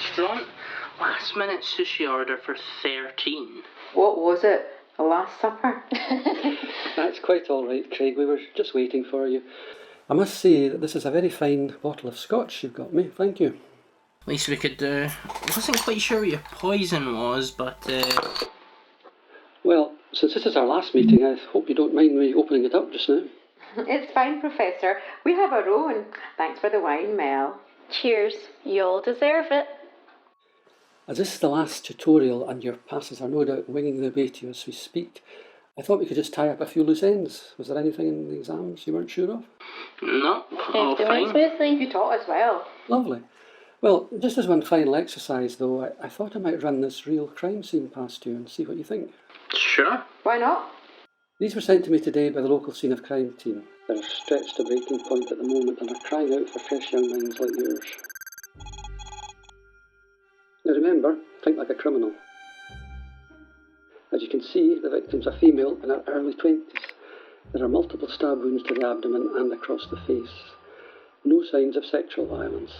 restaurant. Last minute sushi order for 13. What was it? The Last Supper? That's quite all right, Craig. We were just waiting for you. I must say that this is a very fine bottle of scotch you've got me. Thank you. Least we could do. Wasn't quite sure what your poison was, but Well, since this is our last meeting, I hope you don't mind me opening it up just now. It's fine, Professor. We have our own. Thanks for the wine, Mel. Cheers. You all deserve it. As this is the last tutorial and your passes are no doubt winging their way to you as we speak, I thought we could just tie up a few loose ends. Was there anything in the exams you weren't sure of? no, all Everything fine. went smoothly. You taught us well. Lovely. Well, just as one final exercise though, I thought I might run this real crime scene past you and see what you think. Sure. Why not? These were sent to me today by the local scene of crime team. They're stretched to breaking point at the moment and are crying out for fresh young minds like yours. Now remember, think like a criminal. As you can see, the victim's a female in her early 20s. There are multiple stab wounds to the abdomen and across the face. No signs of sexual violence.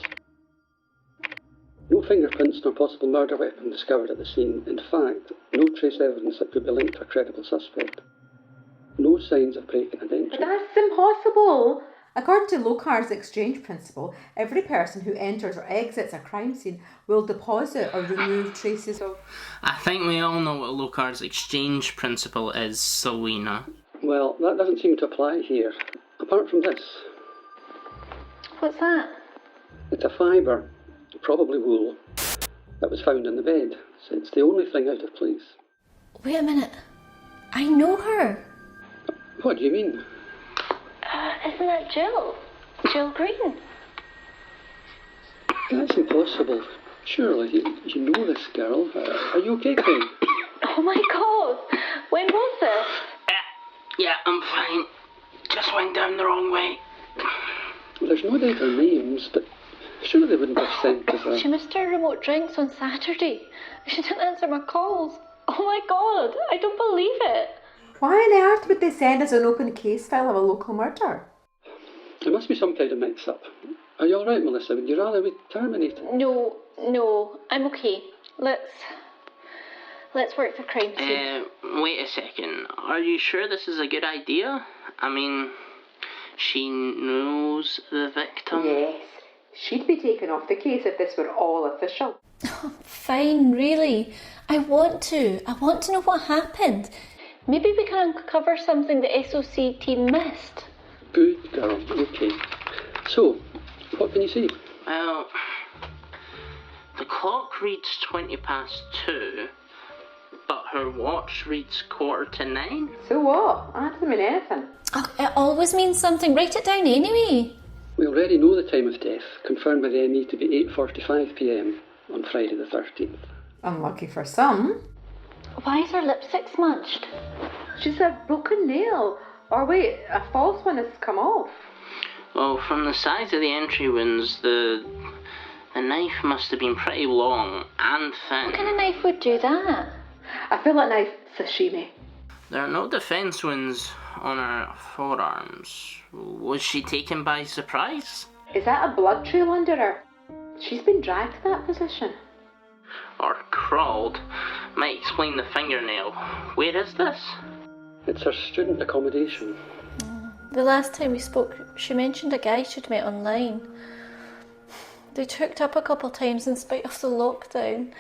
No fingerprints nor possible murder weapon discovered at the scene. In fact, no trace evidence that could be linked to a credible suspect. No signs of breaking and entry. But that's impossible. According to Locar's exchange principle, every person who enters or exits a crime scene will deposit or remove traces of... I think we all know what Locar's exchange principle is, Selena. Well, that doesn't seem to apply here. Apart from this, What's that? it's a fibre, probably wool, that was found in the bed. So it's the only thing out of place. Wait a minute. I know her. What do you mean? Isn't that Jill? Jill Green. That's impossible. Surely, you know this girl. Are you okay, Craig? Oh my god. When was this? Yeah, I'm fine. Just went down the wrong way. There's no doubt her names, but surely they wouldn't have sent us She missed her remote drinks on Saturday. She didn't answer my calls. Oh my god. I don't believe it. Why on earth would they send us an open case file of a local murder? There must be some kind of mix-up. Are you all right, Melissa? Would you rather we terminate it? No, I'm okay. Let's work the crime scene. Wait a second. Are you sure this is a good idea? I mean, she knows the victim? Yes. She'd be taken off the case if this were all official. Fine, really. I want to know what happened. Maybe we can uncover something the SOC team missed. Good girl. Okay. So, what can you see? Well, the clock reads 2:20, but her watch reads 8:45. So what? That doesn't mean anything. Oh, it always means something. Write it down anyway. We already know the time of death, confirmed by the ME to be 8:45 p.m. on Friday the 13th. Unlucky for some. Why is her lipstick smudged? She's a broken nail. Or wait, a false one has come off. Well, from the size of the entry wounds, the knife must have been pretty long and thin. What kind of knife would do that? I feel like knife sashimi. There are no defence wounds on her forearms. Was she taken by surprise? Is that a blood trail under her? She's been dragged to that position. Or crawled? Might explain the fingernail. Where is this? It's her student accommodation. The last time we spoke, she mentioned a guy she'd met online. They'd hooked up a couple times in spite of the lockdown.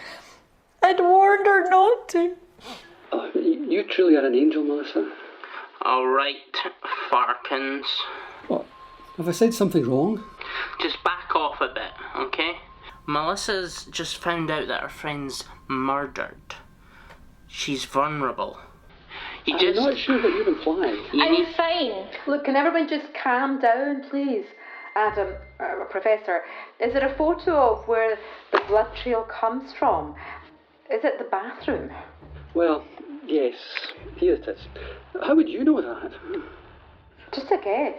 I'd warned her not to. Oh, you truly are an angel, Melissa. Alright, Farkins. What? Have I said something wrong? Just back off a bit, okay? Melissa's just found out that her friend's murdered. She's vulnerable. I'm not sure what you're implying. I'm fine. Look, can everyone just calm down, please? Adam, Professor, is there a photo of where the blood trail comes from? Is it the bathroom? Well, yes, here it is. How would you know that? Just a guess.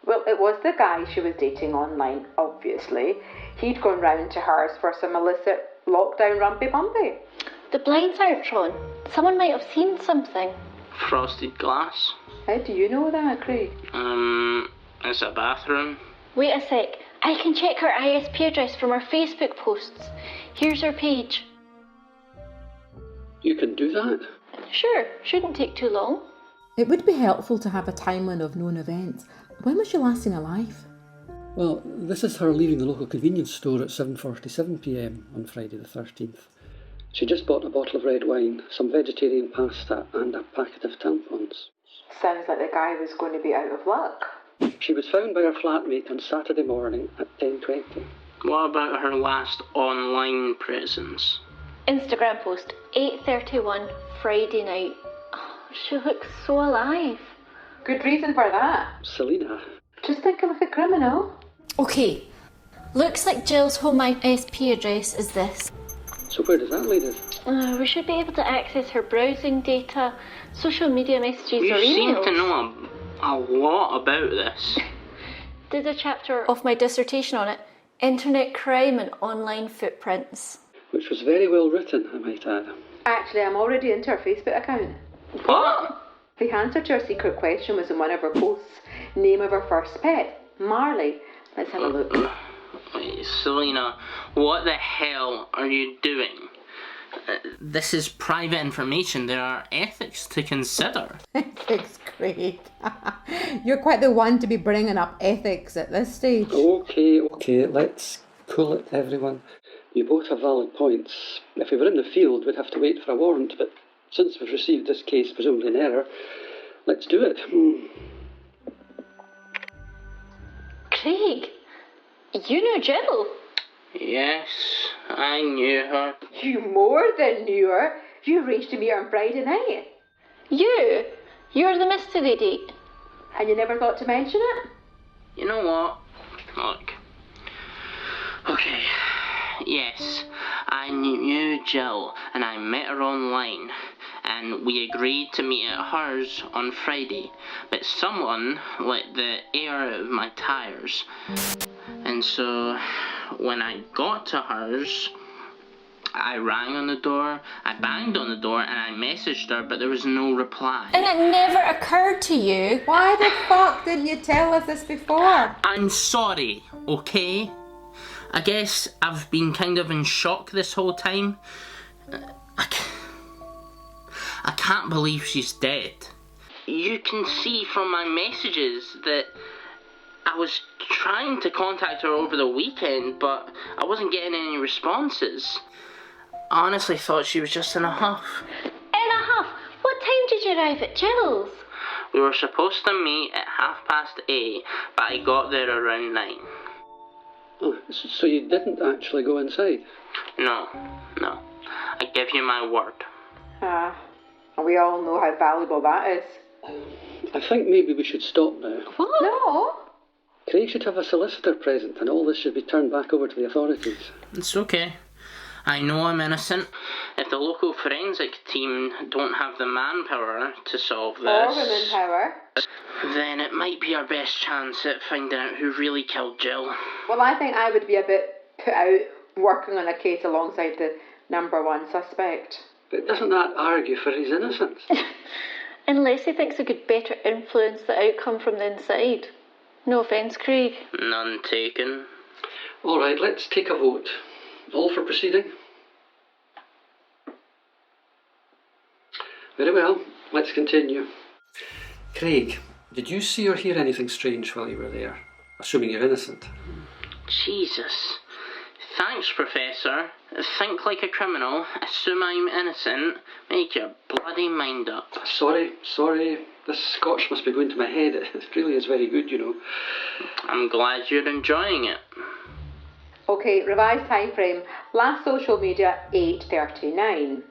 Well, it was the guy she was dating online, obviously. He'd gone round to hers for some illicit lockdown rumpy-bumpy. The blinds aren't drawn. Someone might have seen something. Frosted glass. How do you know that, Craig? It's a bathroom. Wait a sec. I can check her ISP address from her Facebook posts. Here's her page. You can do that? Sure, shouldn't take too long. It would be helpful to have a timeline of known events. When was she last seen alive? Well, this is her leaving the local convenience store at 7:47pm on Friday the 13th. She just bought a bottle of red wine, some vegetarian pasta and a packet of tampons. Sounds like the guy was going to be out of luck. She was found by her flatmate on Saturday morning at 10:20. What about her last online presence? Instagram post, 8:31 Friday night. Oh, she looks so alive. Good reason for that. Selina. Just thinking like a criminal. Okay, looks like Jill's home ISP address is this. So where does that lead us? We should be able to access her browsing data, social media messages You or emails. seem to know a lot about this. Did a chapter of my dissertation on it, Internet Crime and Online Footprints. Which was very well written, I might add. Actually, I'm already into her Facebook account. What? The answer to her secret question was in one of her posts. Name of her first pet, Marley. Let's have a look. Wait, Selina, what the hell are you doing? This is private information. There are ethics to consider. Ethics, Craig. You're quite the one to be bringing up ethics at this stage. Okay, let's cool it, everyone. You both have valid points. If we were in the field, we'd have to wait for a warrant, but since we've received this case presumably in error, let's do it. Craig, you know Jill. Yes, I knew her. You more than knew her. You arranged to meet her on Friday night. You're the mystery date. And you never thought to mention it? You know what? Look. Okay. Yes, I knew Jill and I met her online and we agreed to meet at hers on Friday, but someone let the air out of my tyres. And so when I got to hers, I rang on the door, I banged on the door and I messaged her, but there was no reply. And it never occurred to you. Why the fuck didn't you tell us this before? I'm sorry, okay? I guess I've been kind of in shock this whole time. I can't believe she's dead. You can see from my messages that I was trying to contact her over the weekend, but I wasn't getting any responses. I honestly thought she was just in a huff. In a huff? What time did you arrive at Jill's? We were supposed to meet at 8:30, but I got there around 9. Oh, so you didn't actually go inside? No. I give you my word. We all know how valuable that is. I think maybe we should stop now. What? No. Craig should have a solicitor present and all this should be turned back over to the authorities. It's okay. I know I'm innocent. If the local forensic team don't have the manpower to solve this, Or women power. then it might be our best chance at finding out who really killed Jill. Well, I think I would be a bit put out working on a case alongside the number one suspect. But doesn't that argue for his innocence? Unless he thinks he could better influence the outcome from the inside. No offence, Craig. None taken. All right, let's take a vote. All for proceeding? Very well, let's continue. Craig, did you see or hear anything strange while you were there? Assuming you're innocent. Jesus. Thanks, Professor. Think like a criminal. Assume I'm innocent. Make your bloody mind up. Sorry. This scotch must be going to my head. It really is very good, you know. I'm glad you're enjoying it. Okay, revised time frame. Last social media, 8:39.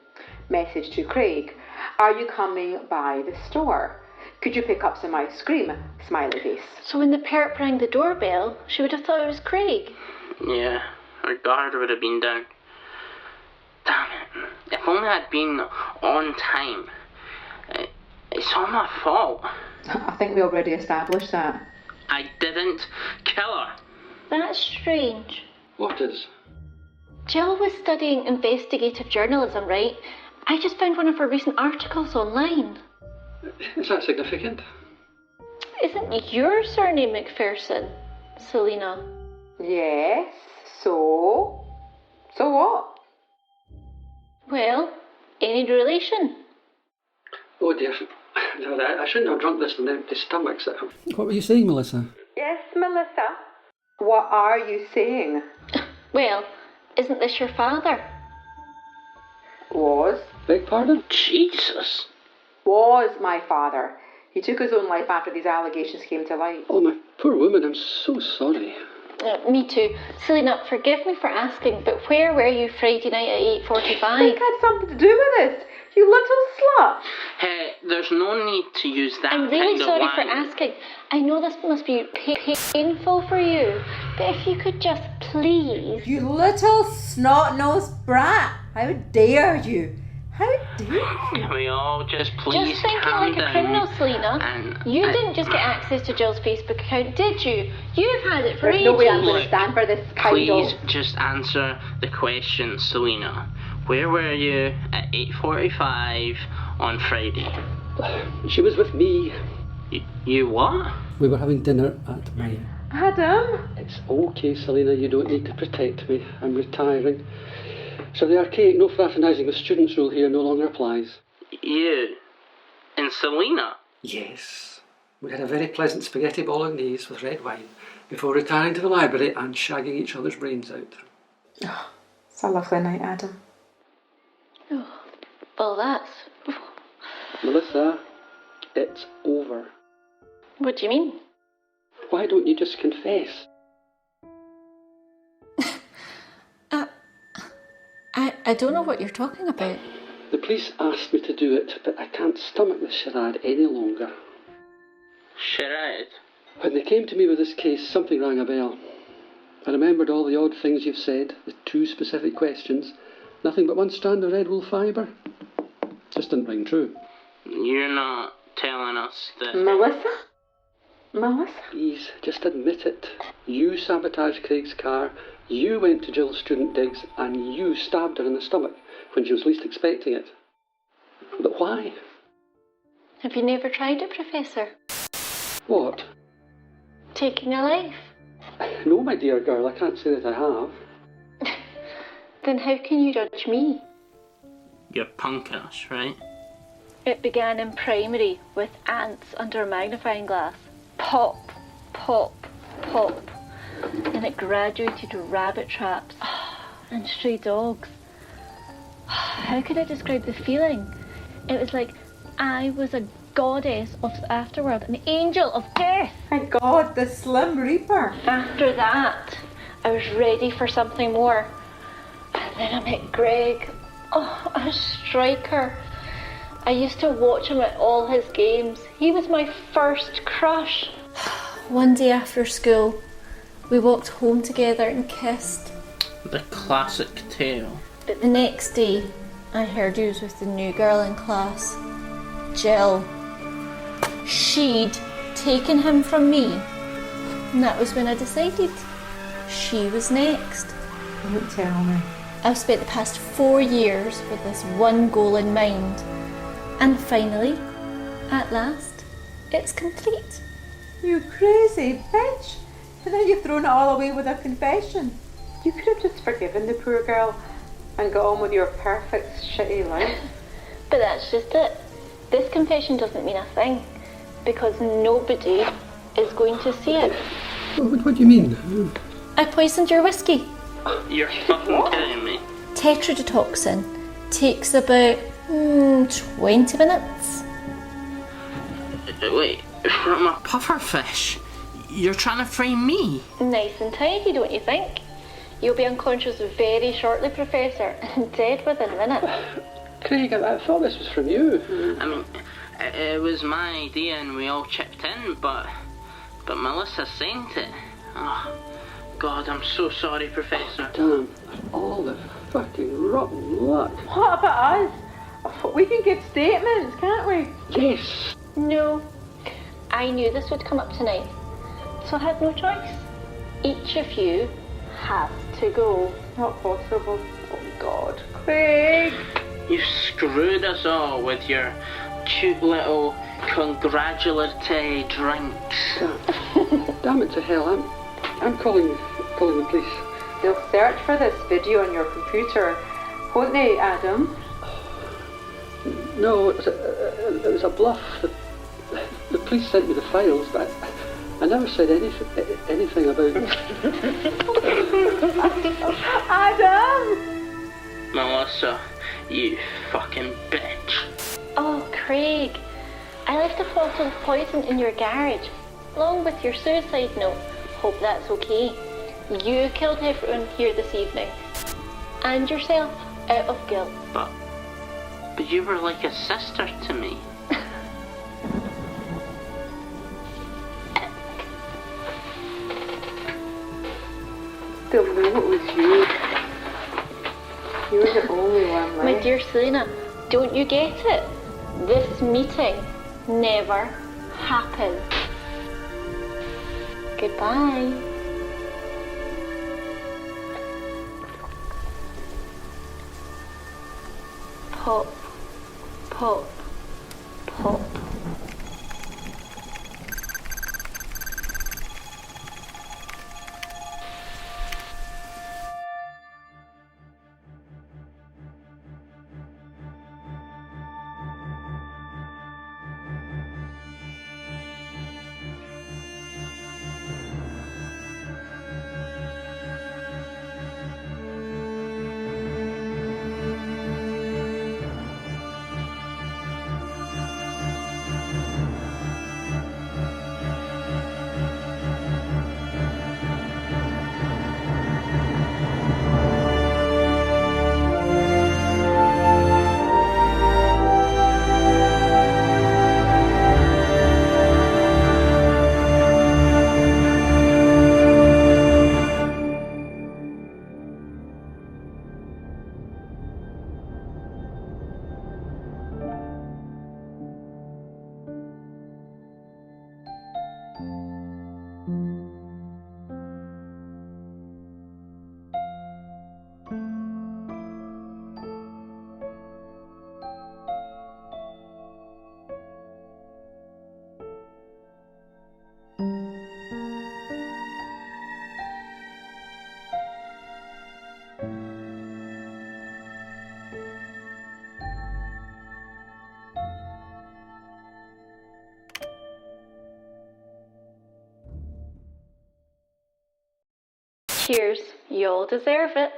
Message to Craig. Are you coming by the store? Could you pick up some ice cream? Smiley face. So when the perp rang the doorbell, she would have thought it was Craig. Yeah, her guard would have been down. Damn it. If only I'd been on time. It's all my fault. I think we already established that. I didn't kill her. That's strange. What is? Jill was studying investigative journalism, right? I just found one of her recent articles online. Is that significant? Isn't your surname McPherson, Selina? Yes, so? So what? Well, any relation? Oh dear. No, I shouldn't have drunk this on empty stomachs. What were you saying, Melissa? Yes, Melissa? What are you saying? Well, isn't this your father? Was. Beg pardon? Jesus. Was my father. He took his own life after these allegations came to light. Oh, my poor woman, I'm so sorry. Me too. Selena, forgive me for asking, but where were you Friday night at 8:45? I think I had something to do with it. You little slut. Hey, there's no need to use that I'm really kind sorry of for language. asking. I know this must be painful for you, but if you could just please... You little snot-nosed brat! How dare you? How dare you? Can we all just please Just thinking calm like a down? criminal, Selena. And You didn't just get access to Jill's Facebook account, did you? You've had it for There's ages. no way I'm going to Look, stand for this kind Please of... just answer the question, Selena. Where were you at 8:45 on Friday? She was with me. You what? We were having dinner at mine. Adam? It's okay, Selena, you don't need to protect me. I'm retiring. So the archaic no fraternising with students rule here no longer applies. You and Selena? Yes. We had a very pleasant spaghetti bolognese with red wine before retiring to the library and shagging each other's brains out. It's a lovely night, Adam. Well, that's... Melissa, it's over. What do you mean? Why don't you just confess? I don't know what you're talking about. The police asked me to do it, but I can't stomach this charade any longer. Charade? When they came to me with this case, something rang a bell. I remembered all the odd things you've said, the 2 specific questions, nothing but one strand of red wool fibre. Just didn't ring true. You're not telling us that... Melissa? Melissa? Please, just admit it. You sabotaged Craig's car, you went to Jill's student digs, and you stabbed her in the stomach when she was least expecting it. But why? Have you never tried it, Professor? What? Taking a life? No, my dear girl, I can't say that I have. Then how can you judge me? You're punking us, right? It began in primary with ants under a magnifying glass. Pop, pop, pop. And it graduated to rabbit traps and stray dogs. How could I describe the feeling? It was like I was a goddess of the afterworld, an angel of death. My God, the Slim Reaper. After that, I was ready for something more. And then I met Greg. Oh, a striker. I used to watch him at all his games. He was my first crush. One day after school, we walked home together and kissed. The classic tale. But the next day, I heard he was with the new girl in class, Jill. She'd taken him from me. And that was when I decided she was next. Don't tell me. I've spent the past 4 years with this one goal in mind. And finally, at last, it's complete. You crazy bitch. And then you've thrown it all away with a confession. You could have just forgiven the poor girl and got on with your perfect shitty life. But that's just it. This confession doesn't mean a thing, because nobody is going to see it. What do you mean? I poisoned your whiskey. You're fucking kidding me. Tetrodotoxin takes about 20 minutes. Wait, from a pufferfish? You're trying to frame me? Nice and tidy, don't you think? You'll be unconscious very shortly, Professor, and dead within a minute. Craig, I thought this was from you. I mean, it was my idea and we all chipped in, but Melissa sent it. Oh, God, I'm so sorry, Professor. Damn, all the fucking rotten luck. What about us? We can give statements, can't we? Yes. No, I knew this would come up tonight, so I had no choice. Each of you has to go. Not possible. Oh God. Craig! You screwed us all with your cute little congratulatory drinks. Damn it to hell, I'm calling calling the police. They'll search for this video on your computer, won't they, Adam? No, it was a bluff. The police sent me the files, but I never said anything about it. Adam! Melissa, you fucking bitch. Oh, Craig, I left a bottle of poison in your garage, along with your suicide note. Hope that's okay. You killed everyone here this evening, and yourself, out of guilt. But you were like a sister to me. They'll know it was you. You were the only one left. My dear Selena, don't you get it? This meeting never happened. Goodbye. Pop, pop, pop. Cheers, you all deserve it.